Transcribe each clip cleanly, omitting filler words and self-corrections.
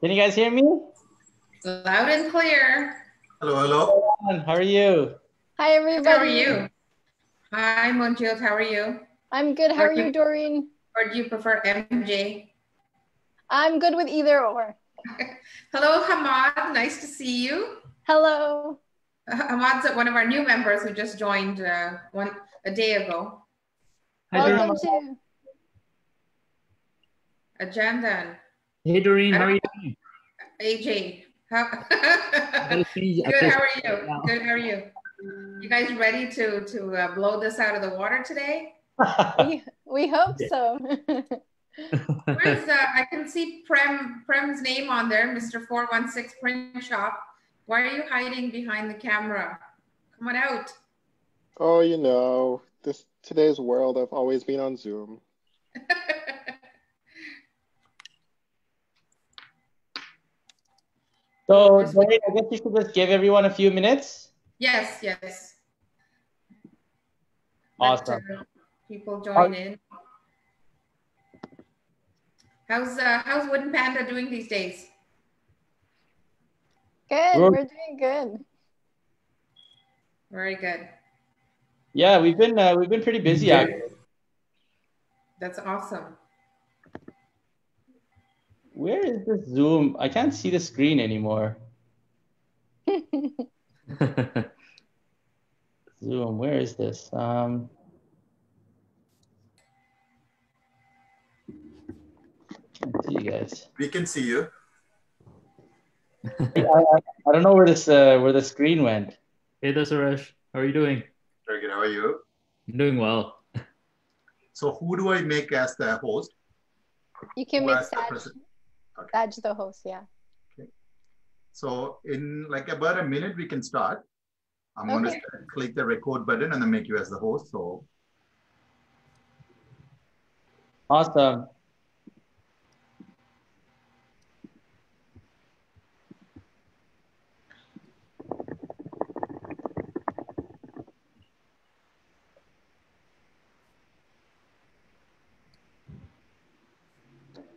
Can you guys hear me? Loud and clear. Hello, hello. How are you? Hi, everybody. How are you? Hi, Monjot. How are you? I'm good. How are you, Doreen? Or do you prefer MJ? I'm good with either or. Hello, Hamad. Nice to see you. Hello. Hamad's one of our new members who just joined a day ago. Welcome to Ajandan. Hey, Doreen. How are you doing? AJ. Good. How are you? Good. How are you? You guys ready to blow this out of the water today? we hope so. Where's I can see Prem's name on there, Mr. 416 Print Shop. Why are you hiding behind the camera? Come on out. Oh, you know, today's world, I've always been on Zoom. So, Doreen, I guess you should just give everyone a few minutes. Yes, yes. Awesome. Let, people join in. How's Wooden Panda doing these days? Good. We're doing good. Very good. Yeah, we've been pretty busy actually. That's awesome. Where is this Zoom? I can't see the screen anymore. Zoom, where is this? Can't see you guys. We can see you. I don't know where the screen went. Hey there, Suresh. How are you doing? Very good. How are you? I'm doing well. So who do I make as the host? You can make Saj the host, yeah. Okay. So in like about a minute, we can start. I'm going to click the record button and then make you as the host. So awesome.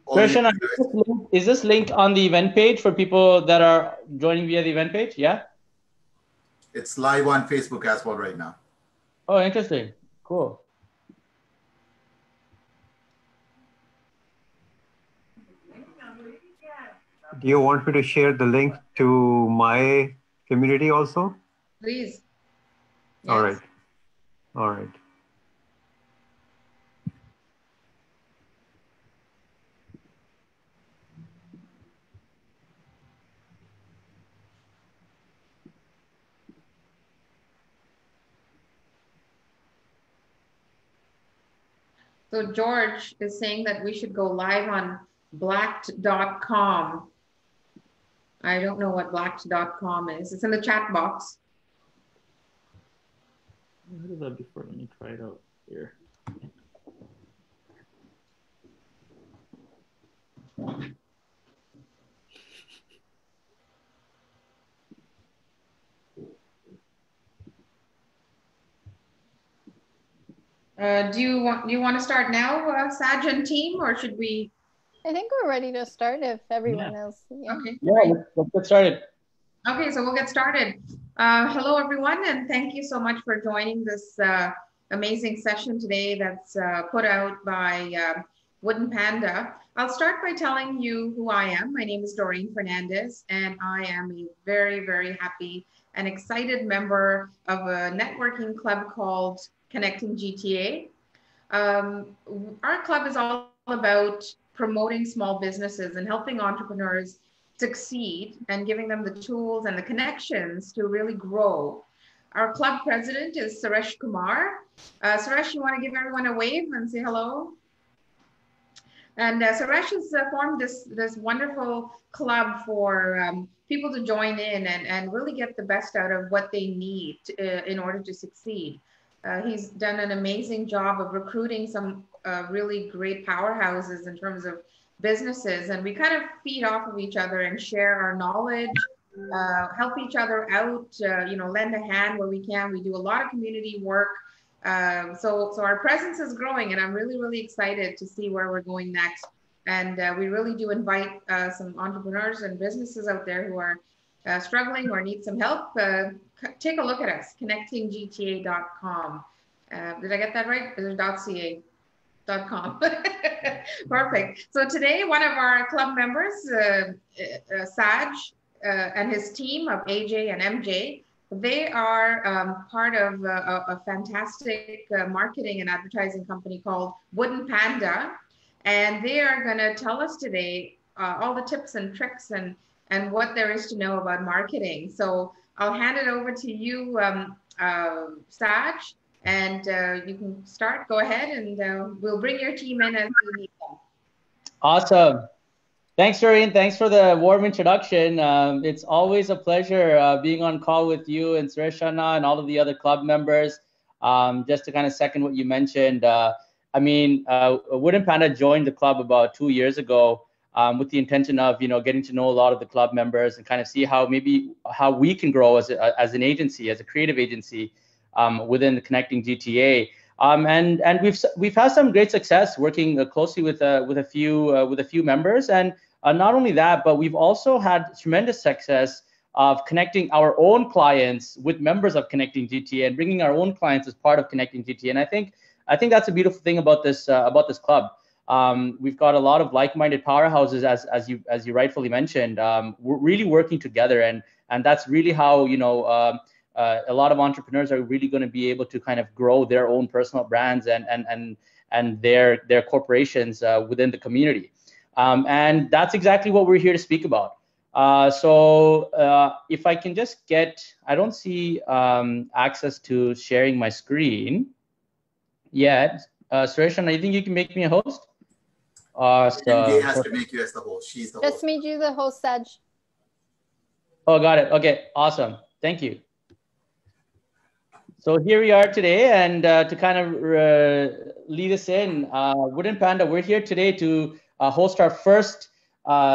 Christian, is this linked on the event page for people that are joining via the event page? Yeah? It's live on Facebook as well right now. Oh, interesting. Cool. Do you want me to share the link to my community also? Please. Yes. All right. All right. So George is saying that we should go live on blacked.com. I don't know what blacked.com is. It's in the chat box. I heard of that before. Let me try it out here. Do you want to start now, Saj and team, or should we? I think we're ready to start if everyone else. Yeah. Okay. Yeah, let's get started. Okay, so we'll get started. Hello, everyone, and thank you so much for joining this amazing session today that's put out by Wooden Panda. I'll start by telling you who I am. My name is Doreen Fernandez, and I am a very, very happy and excited member of a networking club called Connecting GTA. Our club is all about promoting small businesses and helping entrepreneurs succeed and giving them the tools and the connections to really grow. Our club president is Suresh Kumar. Suresh, you want to give everyone a wave and say hello? And Suresh has formed this wonderful club for people to join in and really get the best out of what they need in order to succeed. He's done an amazing job of recruiting some really great powerhouses in terms of businesses, and we kind of feed off of each other and share our knowledge, help each other out, lend a hand where we can. We do a lot of community work. So our presence is growing, and I'm really, really excited to see where we're going next. And we really do invite some entrepreneurs and businesses out there who are struggling or need some help. Take a look at us, connectinggta.com. Did I get that right? Is it .ca.com? Perfect. So today, one of our club members, Saj, and his team of AJ and MJ, they are part of a fantastic marketing and advertising company called Wooden Panda. And they are going to tell us today all the tips and tricks and what there is to know about marketing. So I'll hand it over to you, Saj, and you can start. Go ahead, and we'll bring your team in as we need them. Awesome. Thanks, Doreen. Thanks for the warm introduction. It's always a pleasure being on call with you and Sureshana and all of the other club members. Just to kind of second what you mentioned, Wooden Panda joined the club about 2 years ago with the intention of, getting to know a lot of the club members and kind of see how we can grow as an agency, as a creative agency within the Connecting GTA. And we've had some great success working closely with a few members, and not only that, but we've also had tremendous success of connecting our own clients with members of Connecting GTA and bringing our own clients as part of Connecting GTA. And I think that's a beautiful thing about this club. We've got a lot of like-minded powerhouses, as you rightfully mentioned. We're really working together, and that's really how a lot of entrepreneurs are really going to be able to kind of grow their own personal brands and their corporations within the community. And that's exactly what we're here to speak about. So if I can just I don't see access to sharing my screen yet. Suresh, I think you can make me a host. MJ has to make you as the host. She's the host. Just made you the host, Saj. Oh, got it. Okay, awesome. Thank you. So here we are today, and to kind of lead us in, Wooden Panda, we're here today to host our first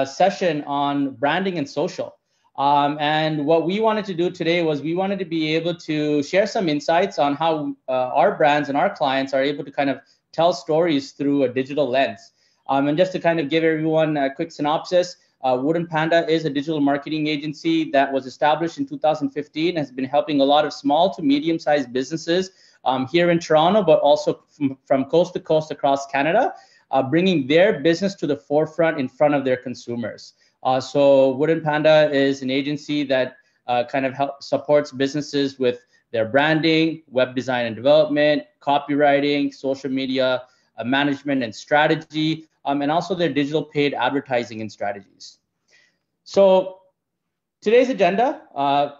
session on branding and social. And what we wanted to do today was we wanted to be able to share some insights on how our brands and our clients are able to kind of tell stories through a digital lens. And just to kind of give everyone a quick synopsis, Wooden Panda is a digital marketing agency that was established in 2015, has been helping a lot of small to medium-sized businesses here in Toronto, but also from coast to coast across Canada, bringing their business to the forefront in front of their consumers. So Wooden Panda is an agency that kind of supports businesses with their branding, web design and development, copywriting, social media management and strategy, and also their digital paid advertising and strategies. So today's agenda,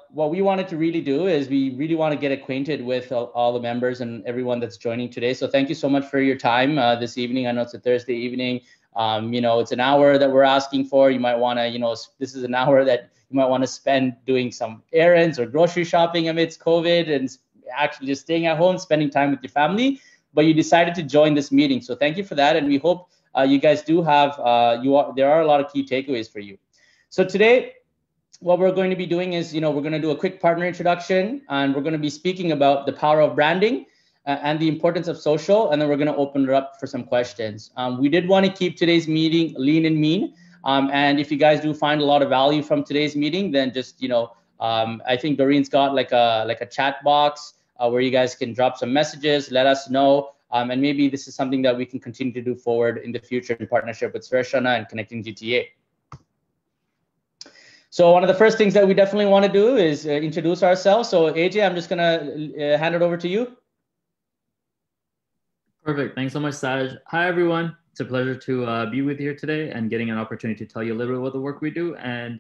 what we wanted to really do is we really want to get acquainted with all the members and everyone that's joining today. So thank you so much for your time this evening. I know it's a Thursday evening. It's an hour that we're asking for. You might want to, this is an hour that you might want to spend doing some errands or grocery shopping amidst COVID and actually just staying at home, spending time with your family. But you decided to join this meeting. So thank you for that. And we hope you guys do have, there are a lot of key takeaways for you. So today, what we're going to be doing is, we're going to do a quick partner introduction, and we're going to be speaking about the power of branding and the importance of social, and then we're going to open it up for some questions. We did want to keep today's meeting lean and mean, and if you guys do find a lot of value from today's meeting, then just, I think Doreen's got like a chat box where you guys can drop some messages, let us know, and maybe this is something that we can continue to do forward in the future in partnership with Sureshana and Connecting GTA. So one of the first things that we definitely want to do is introduce ourselves. So AJ, I'm just going to hand it over to you. Perfect. Thanks so much, Saj. Hi, everyone. It's a pleasure to be with you here today and getting an opportunity to tell you a little bit about the work we do. And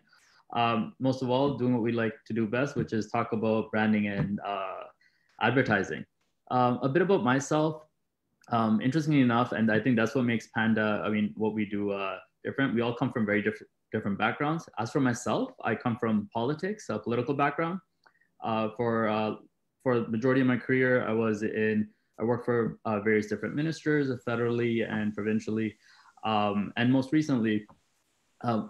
most of all, doing what we like to do best, which is talk about branding and advertising. A bit about myself. Interestingly enough, and I think that's what makes Panda, what we do different. We all come from very different backgrounds. As for myself, I come from politics, a political background. For the majority of my career, I worked for various different ministers, federally and provincially. And most recently,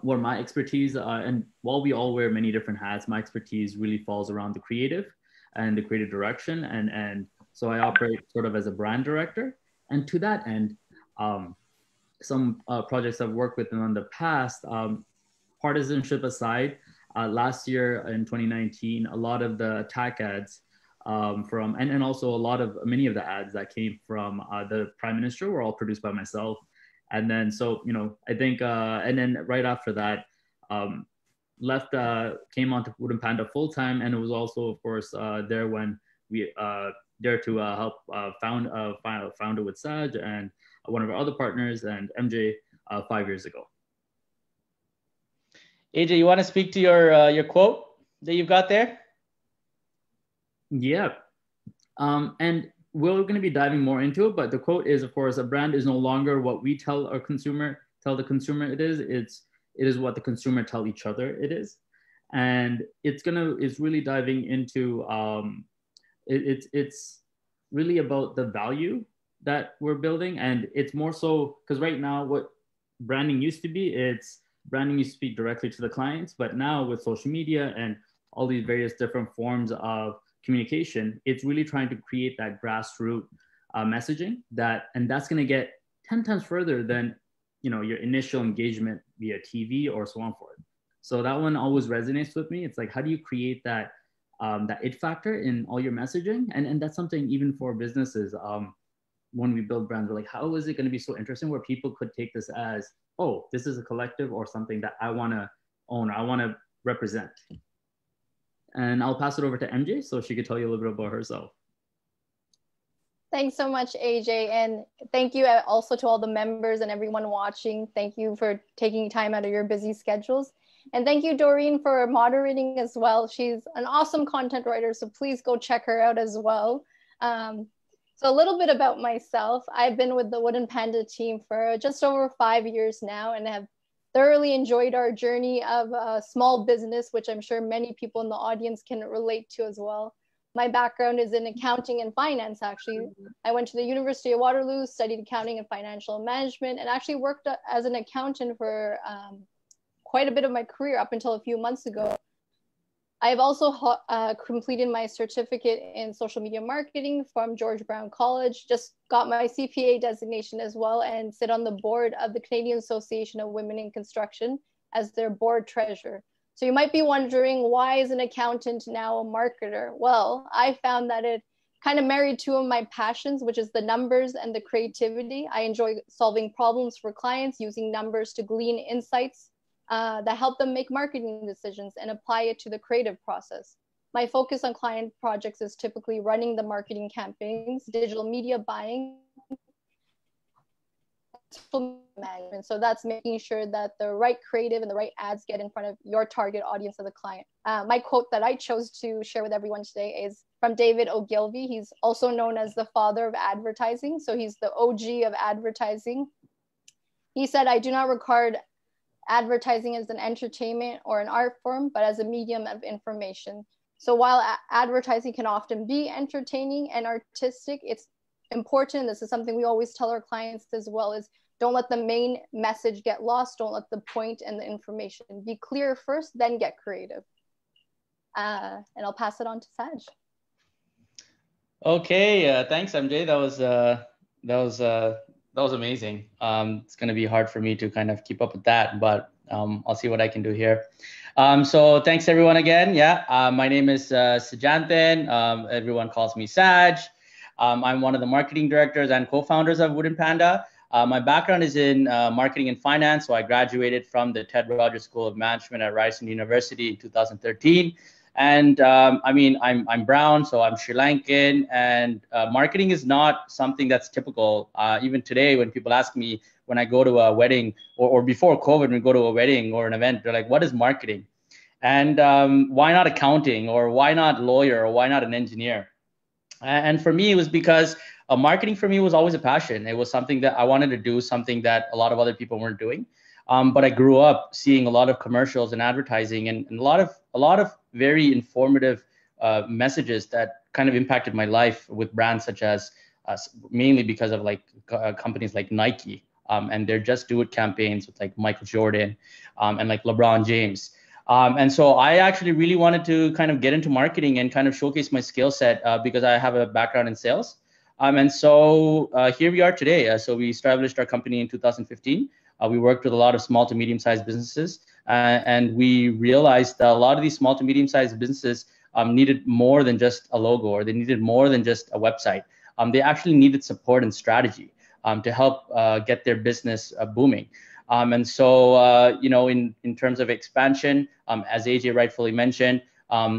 where my expertise, and while we all wear many different hats, my expertise really falls around the creative and the creative direction. And so I operate sort of as a brand director. And to that end, some projects I've worked with in the past, partisanship aside, last year in 2019, a lot of the attack ads and also many of the ads that came from the Prime Minister were all produced by myself. And then, so, I think, and then right after that, came onto Wooden Panda full time. And it was also, of course, there when we, there to help found it with Saj and one of our other partners and MJ 5 years ago. AJ, you want to speak to your quote that you've got there? Yeah. And we're going to be diving more into it, but the quote is, of course, a brand is no longer what we tell the consumer it is. It is what the consumer tell each other it is. And it's really diving into, it's really about the value that we're building. And it's more so, because right now what branding used to be, branding used to speak directly to the clients, but now with social media and all these various different forms of communication, it's really trying to create that grassroots messaging and that's going to get 10 times further than your initial engagement via TV or so on forth. So that one always resonates with me. It's like, how do you create that it factor in all your messaging? And that's something even for businesses. When we build brands, we're like, how is it going to be so interesting where people could take this as, oh, this is a collective or something that I want to own, or I want to represent. And I'll pass it over to MJ so she could tell you a little bit about herself. Thanks so much, AJ. And thank you also to all the members and everyone watching. Thank you for taking time out of your busy schedules. And thank you, Doreen, for moderating as well. She's an awesome content writer, so please go check her out as well. So a little bit about myself. I've been with the Wooden Panda team for just over 5 years now and have thoroughly enjoyed our journey of a small business, which I'm sure many people in the audience can relate to as well. My background is in accounting and finance, actually. I went to the University of Waterloo, studied accounting and financial management, and actually worked as an accountant for quite a bit of my career up until a few months ago. I've also completed my certificate in social media marketing from George Brown College, just got my CPA designation as well, and sit on the board of the Canadian Association of Women in Construction as their board treasurer. So you might be wondering, why is an accountant now a marketer? Well, I found that it kind of married two of my passions, which is the numbers and the creativity. I enjoy solving problems for clients, using numbers to glean insights that help them make marketing decisions and apply it to the creative process. My focus on client projects is typically running the marketing campaigns, digital media buying, management. So that's making sure that the right creative and the right ads get in front of your target audience of the client. My quote that I chose to share with everyone today is from David Ogilvy. He's also known as the father of advertising. So he's the OG of advertising. He said, "I do not regard advertising as an entertainment or an art form, but as a medium of information." So while advertising can often be entertaining and artistic, it's important, this is something we always tell our clients as well, is don't let the main message get lost. Don't let the point and the information be clear first, then get creative. And I'll pass it on to Saj. Okay, thanks, MJ. That was amazing. It's going to be hard for me to kind of keep up with that, but I'll see what I can do here. So thanks everyone again. Yeah, my name is Sajanthan. Everyone calls me Saj. I'm one of the marketing directors and co-founders of Wooden Panda. My background is in marketing and finance. So I graduated from the Ted Rogers School of Management at Ryerson University in 2013. And I mean, I'm brown, so I'm Sri Lankan, and marketing is not something that's typical. Even today, when people ask me when I go to a wedding or before COVID, when we go to a wedding or an event, they're like, what is marketing? And why not accounting, or why not lawyer, or why not an engineer? And for me, it was because marketing for me was always a passion. It was something that I wanted to do, something that a lot of other people weren't doing. But I grew up seeing a lot of commercials and advertising and a lot of very informative messages that kind of impacted my life with brands such as mainly because of like companies like Nike and their Just Do It campaigns with like Michael Jordan and like LeBron James. And so I actually really wanted to kind of get into marketing and kind of showcase my skill set because I have a background in sales. And so here we are today. So we established our company in 2015. We worked with a lot of small to medium-sized businesses, and we realized that a lot of these small to medium-sized businesses needed more than just a logo, or they needed more than just a website. They actually needed support and strategy to help get their business booming. And so, in terms of expansion, as AJ rightfully mentioned,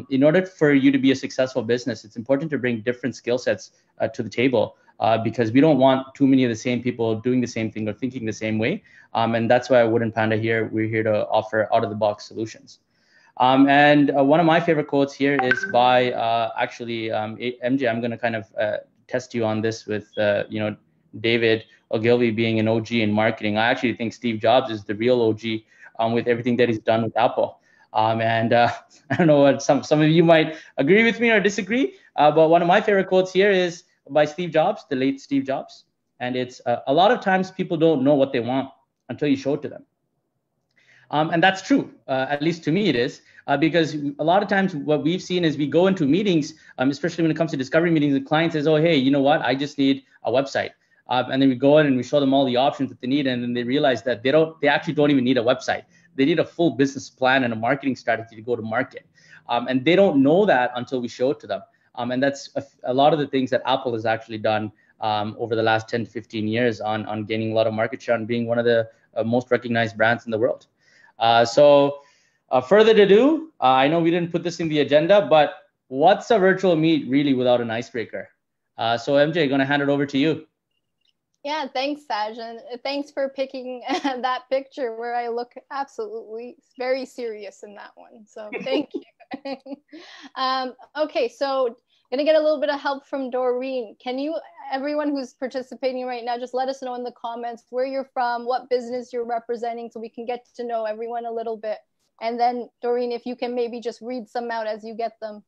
in order for you to be a successful business, it's important to bring different skill sets to the table because we don't want too many of the same people doing the same thing or thinking the same way. And that's why Wooden Panda here, we're here to offer out-of-the-box solutions. And one of my favorite quotes here is by MJ. I'm going to kind of test you on this with, David Ogilvy being an OG in marketing. I actually think Steve Jobs is the real OG with everything that he's done with Apple. I don't know what some of you might agree with me or disagree, but one of my favorite quotes here is by Steve Jobs, the late Steve Jobs. And it's a lot of times people don't know what they want until you show it to them. And that's true, at least to me it is, because a lot of times what we've seen is we go into meetings, especially when it comes to discovery meetings, the client says, oh, hey, you know what, I just need a website. And then we go in and we show them all the options that they need, and then they realize that they actually don't even need a website. They need a full business plan and a marketing strategy to go to market. And they don't know that until we show it to them. And that's a lot of the things that Apple has actually done over the last 10 to 15 years on gaining a lot of market share and being one of the most recognized brands in the world. So further to do, I know we didn't put this in the agenda, but what's a virtual meet really without an icebreaker? So MJ, going to hand it over to you. Yeah, thanks, Saj, and thanks for picking that picture where I look absolutely very serious in that one. So thank you. Okay, so gonna get a little bit of help from Doreen. Can you, everyone who's participating right now, just let us know in the comments where you're from, what business you're representing, so we can get to know everyone a little bit. And then Doreen, if you can maybe just read some out as you get them.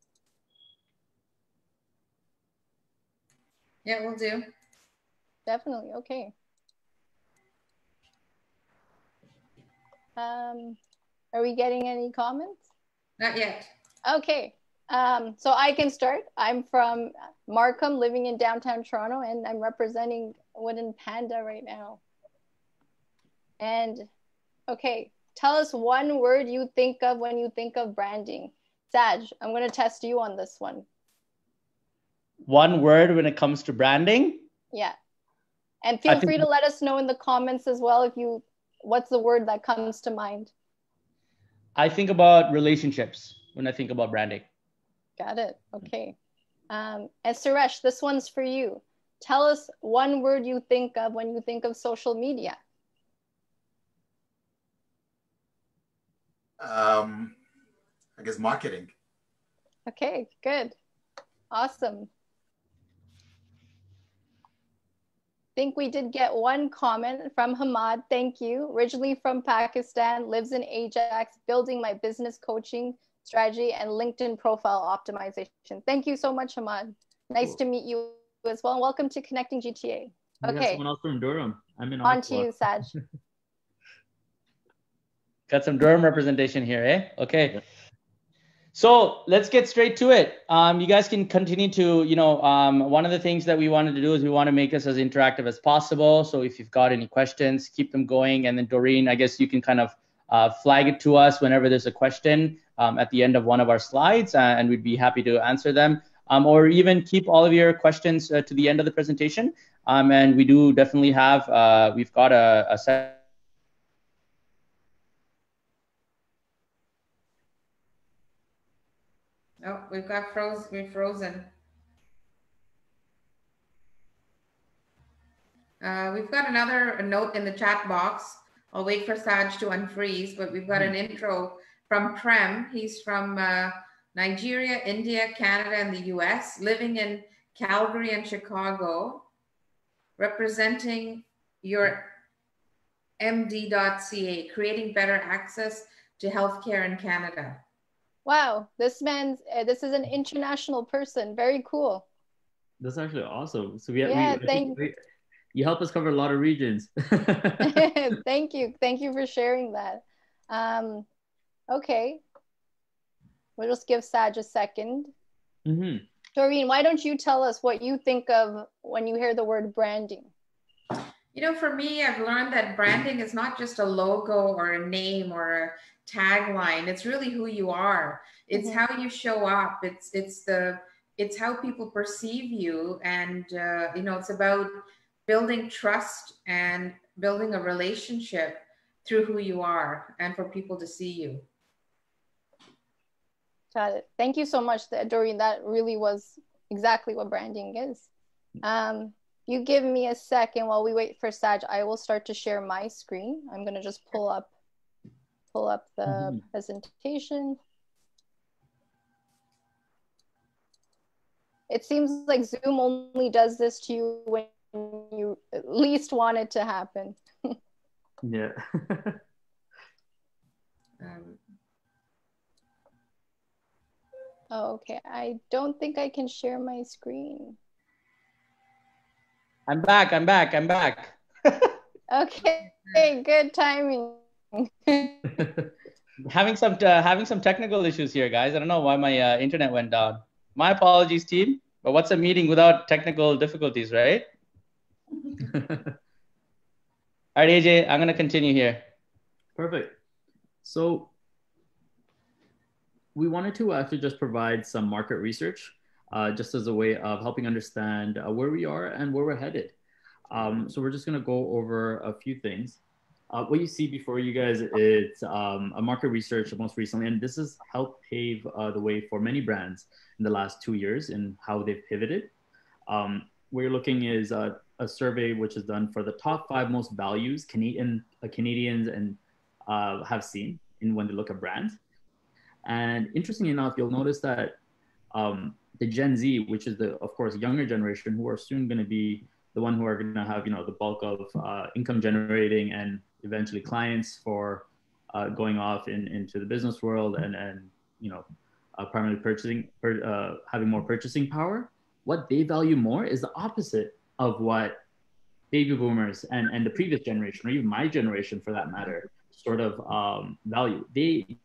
Yeah, we'll do. Definitely. Okay. Are we getting any comments? Not yet. Okay. So I can start. I'm from Markham, living in downtown Toronto, and I'm representing Wooden Panda right now. And okay, tell us one word you think of when you think of branding. Saj, I'm going to test you on this one. One word when it comes to branding? Yeah. And feel free to let us know in the comments as well what's the word that comes to mind. I think about relationships when I think about branding. Got it. Okay. And Suresh, this one's for you. Tell us one word you think of when you think of social media. I guess marketing. Okay, good. Awesome. Think we did get one comment from Hamad. Thank you. Originally from Pakistan, lives in Ajax, building my business coaching strategy and LinkedIn profile optimization. Thank you so much, Hamad. Nice to meet you as well. And welcome to Connecting GTA. Okay. Got someone else from Durham. I'm in On to you, Saj. Got some Durham representation here, eh? Okay. Yeah. So let's get straight to it. You guys can continue to, one of the things that we wanted to do is we want to make this as interactive as possible. So if you've got any questions, keep them going. And then Doreen, I guess you can kind of flag it to us whenever there's a question at the end of one of our slides, and we'd be happy to answer them. Or even keep all of your questions to the end of the presentation. And we do definitely have, we've got a set. Oh, we've frozen. We've got another note in the chat box. I'll wait for Saj to unfreeze, but we've got an intro from Prem. He's from Nigeria, India, Canada, and the US, living in Calgary and Chicago, representing your MD.ca, creating better access to healthcare in Canada. Wow, this is an international person. Very cool. That's actually awesome. So you help us cover a lot of regions. Thank you. Thank you for sharing that. Okay. We'll just give Saj a second. Mm-hmm. Doreen, why don't you tell us what you think of when you hear the word branding? You know, for me, I've learned that branding is not just a logo or a name or a tagline. It's really who you are. It's how you show up. It's how people perceive you, and you know, it's about building trust and building a relationship through who you are, and for people to see you. Got it. Thank you so much, Doreen. That really was exactly what branding is. You give me a second while we wait for Saj. I will start to share my screen. I'm going to just pull up the presentation. It seems like Zoom only does this to you when you least want it to happen. Yeah. Okay, I don't think I can share my screen. I'm back. Okay, good timing. having some technical issues here, guys. I don't know why my internet went down. My apologies, team. But what's a meeting without technical difficulties, right? All right, AJ, I'm gonna continue here. Perfect. So we wanted to actually just provide some market research, just as a way of helping understand where we are and where we're headed. So we're just going to go over a few things. What you see before you guys is a market research most recently, and this has helped pave the way for many brands in the last 2 years in how they've pivoted. What you're looking is a survey which is done for the top 5 most values Canadians and have seen in when they look at brands. And interestingly enough, you'll notice that the Gen Z, which is of course, younger generation, who are soon going to be the one who are going to have, the bulk of income generating and eventually clients for going off into the business world and primarily having more purchasing power. What they value more is the opposite of what baby boomers and the previous generation, or even my generation for that matter, sort of value. They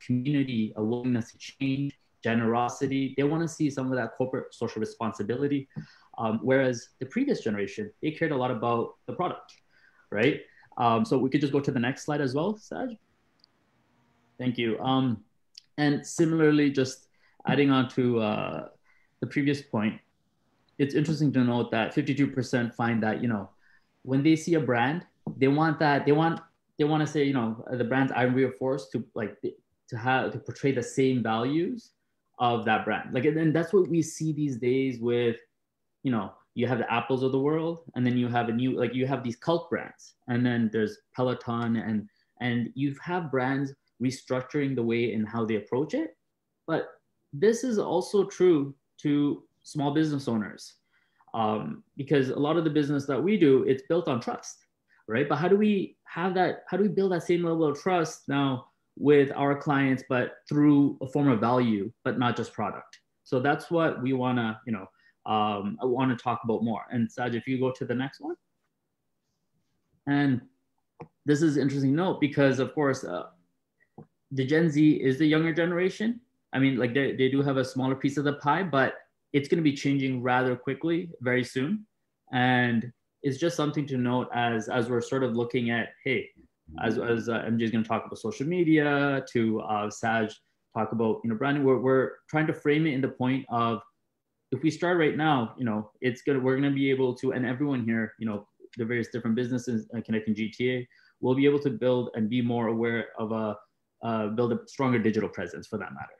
community, a willingness to change, generosity. They want to see some of that corporate social responsibility. Whereas the previous generation, they cared a lot about the product, right? So we could just go to the next slide as well, Saj. Thank you. And similarly, just adding on to the previous point, it's interesting to note that 52% find that, when they see a brand, they want to say, the brand's ivory force to portray the same values of that brand. And that's what we see these days with, you have the Apples of the world, and then you have you have these cult brands, and then there's Peloton, and you have brands restructuring the way in how they approach it. But this is also true to small business owners, because a lot of the business that we do, it's built on trust, right? But how do we build that same level of trust now with our clients, but through a form of value, but not just product? So that's what we want to, I want to talk about more. And Saj, if you go to the next one. And this is an interesting note because, of course, the Gen Z is the younger generation. I mean, they do have a smaller piece of the pie, but it's going to be changing rather quickly, very soon. And it's just something to note as we're sort of looking at, hey, as MJ is going to talk about social media, to Saj talk about branding. We're trying to frame it in the point of, if we start right now, we're going to be able to, and everyone here, the various different businesses connecting GTA, will be able to build and be more aware of build a stronger digital presence for that matter.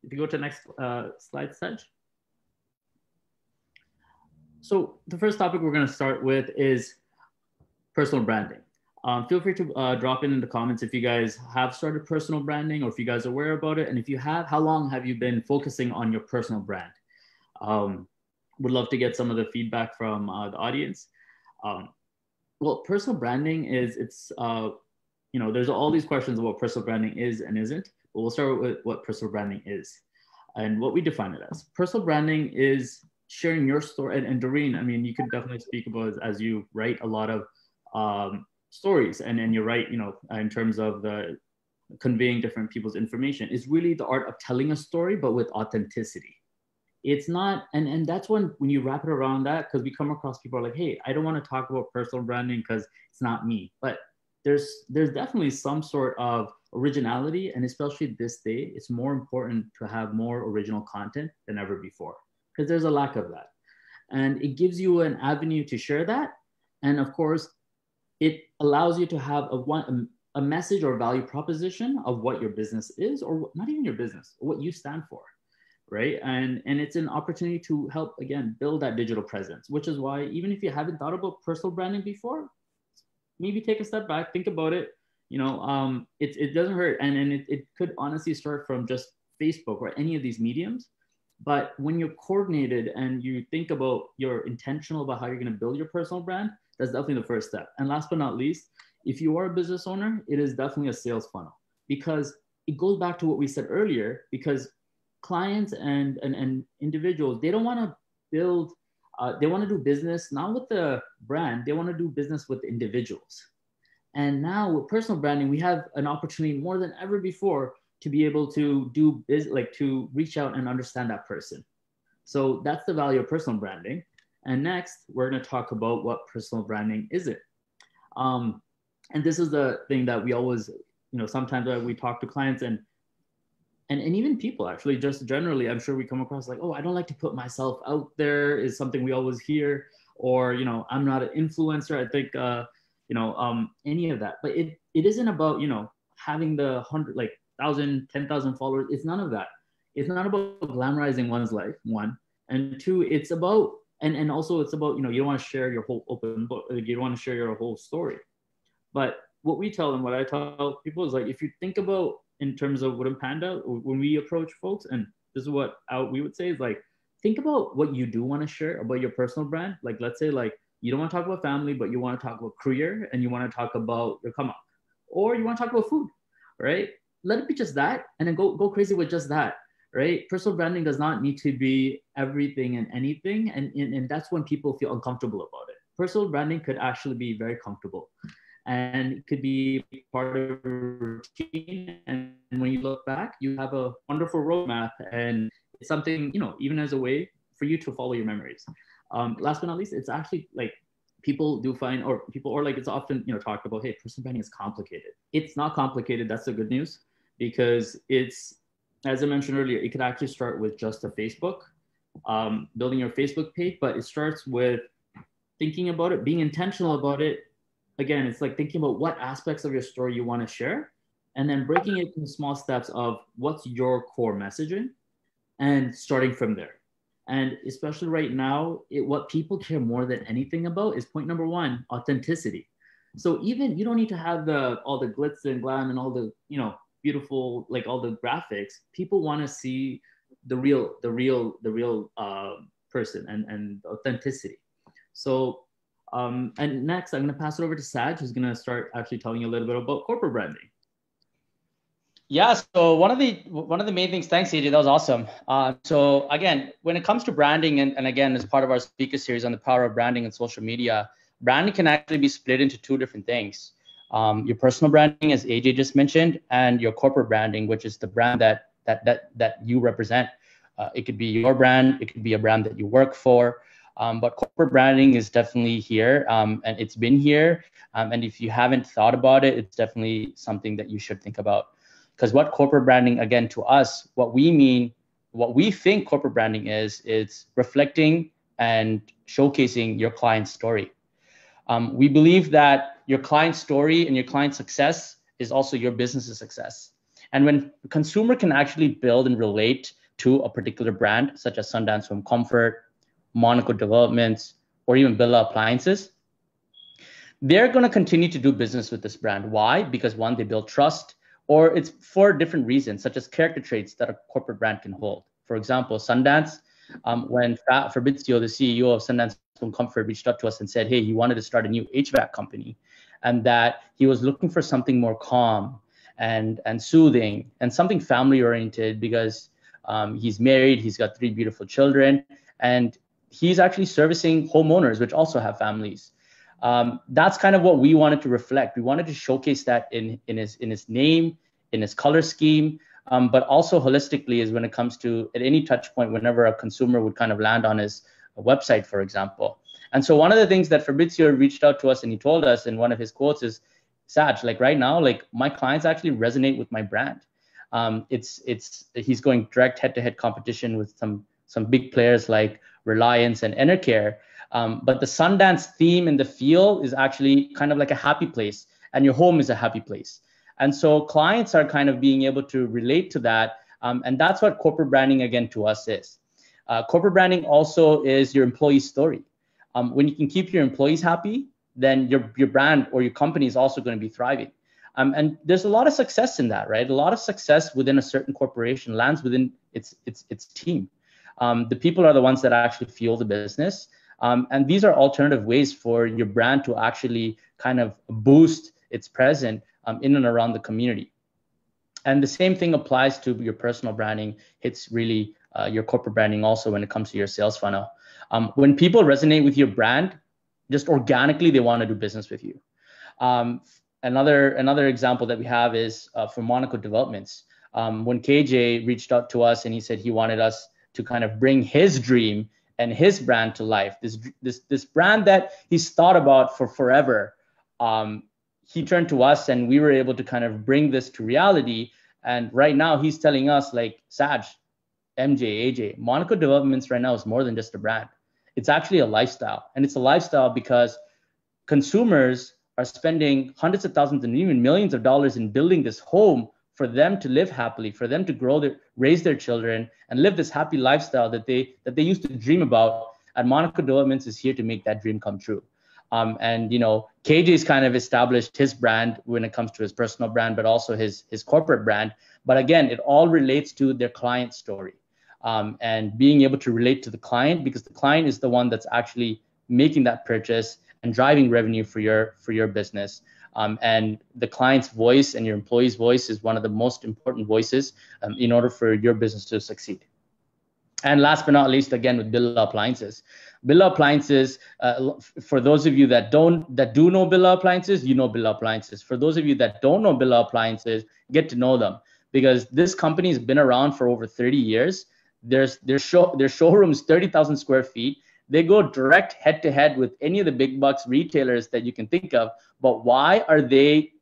If you go to the next slide, Saj. So the first topic we're going to start with is personal branding. Feel free to drop in the comments if you guys have started personal branding, or if you guys are aware about it. And if you have, how long have you been focusing on your personal brand? Would love to get some of the feedback from the audience. Well, personal branding is, there's all these questions of what personal branding is and isn't, but we'll start with what personal branding is and what we define it as. Personal branding is sharing your story. And Doreen, I mean, you could definitely speak about it, as you write a lot of stories and you write, in terms of the conveying different people's information. It's really the art of telling a story, but with authenticity. It's not, and that's when you wrap it around that, because we come across people are like, hey, I don't want to talk about personal branding because it's not me. But there's definitely some sort of originality, and especially this day, it's more important to have more original content than ever before, because there's a lack of that. And it gives you an avenue to share that. And of course, it allows you to have a message or value proposition of what your business is, or not even your business, what you stand for, right? And it's an opportunity to help, again, build that digital presence, which is why even if you haven't thought about personal branding before, maybe take a step back, think about it. It doesn't hurt. And it could honestly start from just Facebook or any of these mediums. But when you're coordinated and you think about, you're intentional about how you're going to build your personal brand, that's definitely the first step. And last but not least, if you are a business owner, it is definitely a sales funnel, because it goes back to what we said earlier, because clients and individuals, they don't want to build, they want to do business, not with the brand, they want to do business with individuals. And now with personal branding, we have an opportunity more than ever before to be able to do to reach out and understand that person. So that's the value of personal branding. And next, we're going to talk about what personal branding isn't. And this is the thing that we always, sometimes we talk to clients and even people, actually, just generally, I'm sure we come across like, oh, I don't like to put myself out there, is something we always hear. Or, I'm not an influencer. I think, any of that. But it isn't about, having the 100, 1,000, 10,000 followers. It's none of that. It's not about glamorizing one's life, one. And two, it's about, and also it's about, you don't want to share your whole open book. You don't want to share your whole story. But what we tell them, what I tell people is like, if you think about in terms of Wooden Panda, when we approach folks, and this is what we would say is like, think about what you do want to share about your personal brand. Like, let's say you don't want to talk about family, but you want to talk about career, and you want to talk about your come up, or you want to talk about food, right? Let it be just that, and then go crazy with just that, right? Personal branding does not need to be everything and anything, and that's when people feel uncomfortable about it. Personal branding could actually be very comfortable, and it could be part of a routine. And when you look back, you have a wonderful roadmap, and it's something, even as a way for you to follow your memories. Last but not least, it's actually people do find, or it's often, talked about, hey, personal branding is complicated. It's not complicated. That's the good news, because it's, as I mentioned earlier, it could actually start with just a Facebook, building your Facebook page, but it starts with thinking about it, being intentional about it. Again, it's like thinking about what aspects of your story you want to share, and then breaking it into small steps of what's your core messaging, and starting from there. And especially right now, what people care more than anything about is point number one, authenticity. So even you don't need to have all the glitz and glam and all the, beautiful, all the graphics. People want to see the real person and authenticity. So, and next I'm going to pass it over to Saj, who's going to start actually telling you a little bit about corporate branding. Yeah, so one of the main things, thanks AJ, that was awesome. So again, when it comes to branding, and again, as part of our speaker series on the power of branding and social media, branding can actually be split into two different things. Your personal branding, as AJ just mentioned, and your corporate branding, which is the brand that you represent. It could be your brand, it could be a brand that you work for, but corporate branding is definitely here, and it's been here. And if you haven't thought about it, it's definitely something that you should think about. Because what corporate branding, again, to us, what we think corporate branding is, it's reflecting and showcasing your client's story. We believe that your client's story and your client's success is also your business's success. And when the consumer can actually build and relate to a particular brand, such as Sundance Home Comfort, Monaco Developments, or even Billa Appliances, they're going to continue to do business with this brand. Why? Because one, they build trust, or it's for different reasons, such as character traits that a corporate brand can hold. For example, Sundance, when Fabrizio, the CEO of Sundance Home Comfort, reached out to us and said, hey, he wanted to start a new HVAC company, and that he was looking for something more calm and soothing and something family oriented, because he's married, he's got 3 beautiful children, and he's actually servicing homeowners, which also have families. That's kind of what we wanted to reflect. We wanted to showcase that in his name, in its color scheme, but also holistically is when it comes to at any touch point, whenever a consumer would kind of land on his website, for example. And so one of the things that Fabrizio reached out to us and he told us in one of his quotes is, Saj, like right now, like my clients actually resonate with my brand. He's going direct head-to-head competition with some big players like Reliance and Enercare. But the Sundance theme in the feel is actually kind of like a happy place, and your home is a happy place. And so clients are kind of being able to relate to that. And that's what corporate branding, again, to us is. Corporate branding also is your employee story. When you can keep your employees happy, then your brand or your company is also going to be thriving. And there's a lot of success in that, right? A lot of success within a certain corporation lands within its team. The people are the ones that actually fuel the business. And these are alternative ways for your brand to actually kind of boost its presence in and around the community. And the same thing applies to your personal branding. It's really your corporate branding also when it comes to your sales funnel. When people resonate with your brand, just organically, they want to do business with you. Another example that we have is for Monaco Developments. When KJ reached out to us and he said he wanted us to kind of bring his dream and his brand to life, this brand that he's thought about for forever, he turned to us and we were able to kind of bring this to reality. And right now he's telling us, like, Saj, MJ, AJ, Monaco Developments right now is more than just a brand. It's actually a lifestyle. And it's a lifestyle because consumers are spending hundreds of thousands and even millions of dollars in building this home for them to live happily, for them to raise their children and live this happy lifestyle that they used to dream about. And Monaco Developments is here to make that dream come true. And KJ's kind of established his brand when it comes to his personal brand, but also his corporate brand. But again, it all relates to their client story, and being able to relate to the client, because the client is the one that's actually making that purchase and driving revenue for your business. And the client's voice and your employee's voice is one of the most important voices in order for your business to succeed. And last but not least, again, with Billa Appliances. Billa Appliances, for those of you that do know Billa Appliances, you know Billa Appliances. For those of you that don't know Billa Appliances, get to know them, because this company has been around for over 30 years. Their showroom is 30,000 square feet. They go direct head-to-head with any of the big bucks retailers that you can think of. But why are they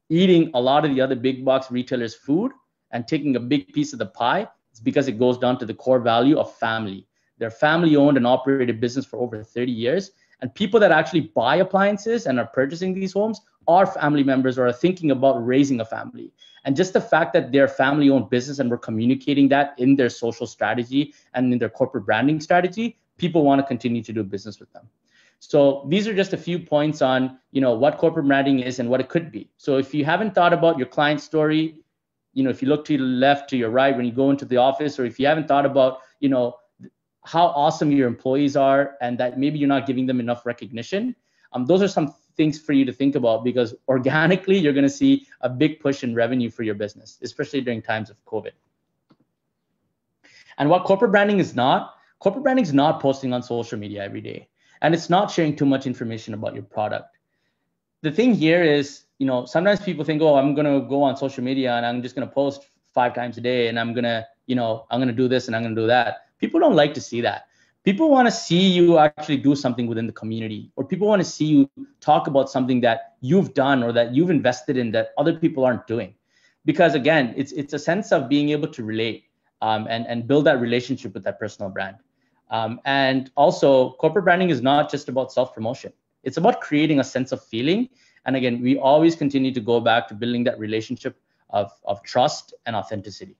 eating a lot of the other big box retailers' food and taking a big piece of the pie? It's because it goes down to the core value of family. They're family-owned and operated business for over 30 years. And people that actually buy appliances and are purchasing these homes are family members or are thinking about raising a family. And just the fact that they're family-owned business and we're communicating that in their social strategy and in their corporate branding strategy, people want to continue to do business with them. So these are just a few points on, what corporate branding is and what it could be. So if you haven't thought about your client story, if you look to your left, to your right when you go into the office, or if you haven't thought about, how awesome your employees are and that maybe you're not giving them enough recognition, those are some things for you to think about, because organically you're going to see a big push in revenue for your business, especially during times of COVID. And what corporate branding is not posting on social media every day. And it's not sharing too much information about your product. The thing here is, sometimes people think, oh, I'm going to go on social media and I'm just going to post 5 times a day and I'm going to do this and I'm going to do that. People don't like to see that. People want to see you actually do something within the community, or people want to see you talk about something that you've done or that you've invested in that other people aren't doing. Because again, it's a sense of being able to relate and build that relationship with that personal brand. And also, corporate branding is not just about self-promotion. It's about creating a sense of feeling. And again, we always continue to go back to building that relationship of trust and authenticity.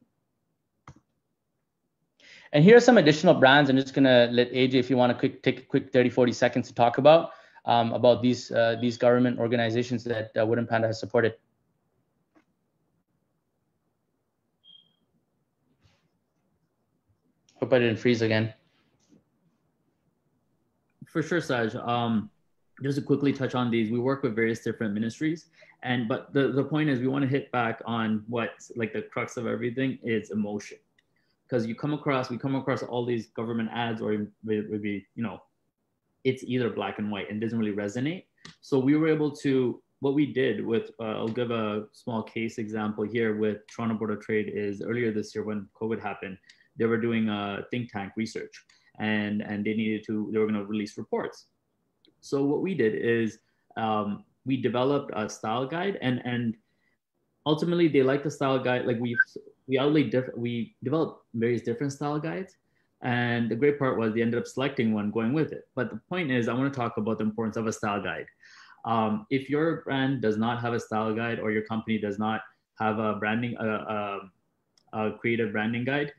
And here are some additional brands. I'm just going to let AJ, if you want to take a quick 30, 40 seconds to talk about these government organizations that Wooden Panda has supported. Hope I didn't freeze again. For sure, Saj. Just to quickly touch on these, we work with various different ministries, but the point is we want to hit back on what's like the crux of everything is emotion, because we come across all these government ads, or it would be, it's either black and white and doesn't really resonate. So we were able to what we did with, I'll give a small case example here with Toronto Board of Trade is earlier this year when COVID happened, they were doing think tank research and they were going to release reports. So what we did is we developed a style guide and ultimately they liked the style guide. Like we developed various different style guides. And the great part was they ended up selecting one going with it. But the point is, I want to talk about the importance of a style guide. If your brand does not have a style guide or your company does not have a creative branding guide,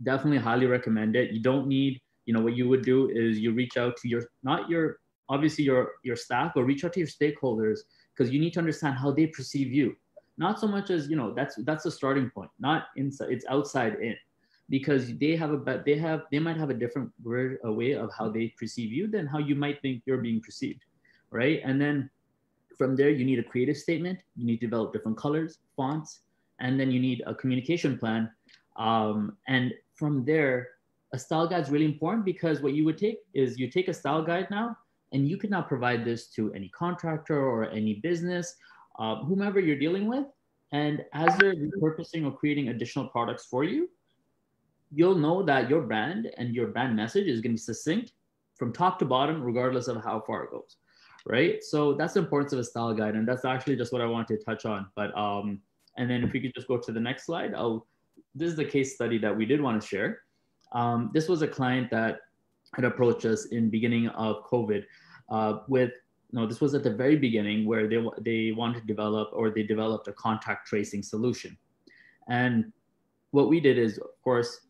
definitely highly recommend it. You don't need, what you would do is you reach out to obviously your staff, but reach out to your stakeholders because you need to understand how they perceive you. Not so much as, that's the starting point, not inside, it's outside in. Because they might have a different way of how they perceive you than how you might think you're being perceived, right? And then from there, you need a creative statement. You need to develop different colors, fonts, and then you need a communication plan. And from there, a style guide is really important because what you would take is you take a style guide now, and you can now provide this to any contractor or any business, whomever you're dealing with. And as they're repurposing or creating additional products for you, you'll know that your brand and your brand message is going to be succinct from top to bottom, regardless of how far it goes, right? So that's the importance of a style guide. And that's actually just what I wanted to touch on. But, and then if we could just go to the next slide, this is the case study that we did want to share. This was a client that had approached us in beginning of COVID this was at the very beginning where they wanted to they developed a contact tracing solution. And what we did is, of course,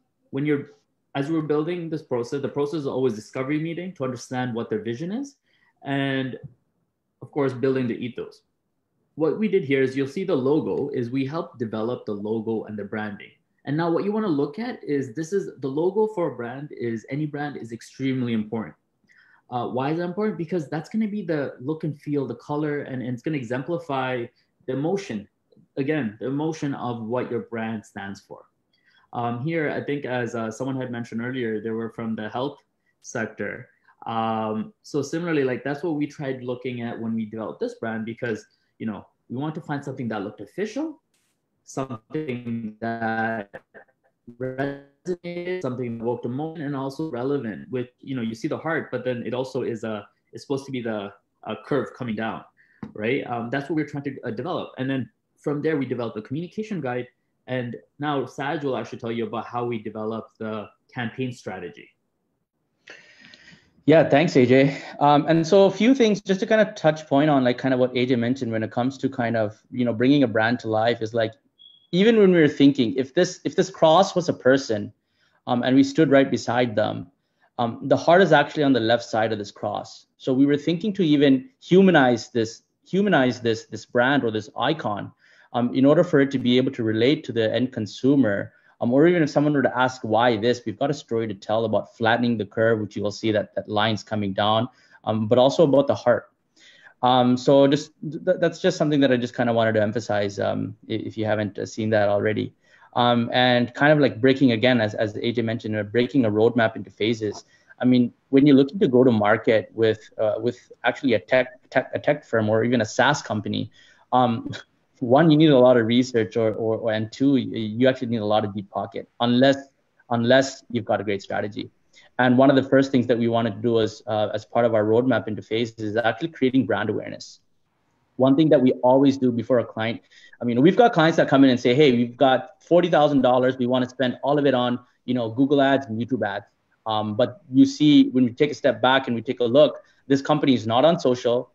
as we were building this process, the process is always discovery meeting to understand what their vision is. And of course, building the ethos. What we did here is you'll see the logo is we helped develop the logo and the branding. And now what you want to look at is the logo for a brand any brand is extremely important. Why is that important? Because that's going to be the look and feel, the color, and it's going to exemplify the emotion. Again, the emotion of what your brand stands for. Here, I think as someone had mentioned earlier, they were from the health sector. So similarly, like that's what we tried looking at when we developed this brand because, we want to find something that looked official, something that resonated, something that evoked emotion, and also relevant with, you see the heart, but then it also is it's supposed to be the curve coming down, right? That's what we're trying to develop. And then from there, we developed a communication guide. And now Saj will actually tell you about how we developed the campaign strategy. Yeah, thanks, AJ. And so a few things just to kind of touch point on, like kind of what AJ mentioned when it comes to kind of, bringing a brand to life is like, even when we were thinking, if this cross was a person and we stood right beside them, the heart is actually on the left side of this cross. So we were thinking to even humanize this brand or this icon in order for it to be able to relate to the end consumer. Or even if someone were to ask why this, we've got a story to tell about flattening the curve, which you will see that line's coming down, but also about the heart. So that's just something that I just kind of wanted to emphasize if you haven't seen that already. And kind of like breaking again, as AJ mentioned, breaking a roadmap into phases. I mean, when you're looking to go to market with actually a tech firm or even a SaaS company, one, you need a lot of research, and two, you actually need a lot of deep pocket, unless you've got a great strategy. And one of the first things that we wanted to do as part of our roadmap into phases is actually creating brand awareness. One thing that we always do before a client, we've got clients that come in and say, hey, we've got $40,000. We want to spend all of it on, Google ads and YouTube ads. But you see, when we take a step back and we take a look, this company is not on social.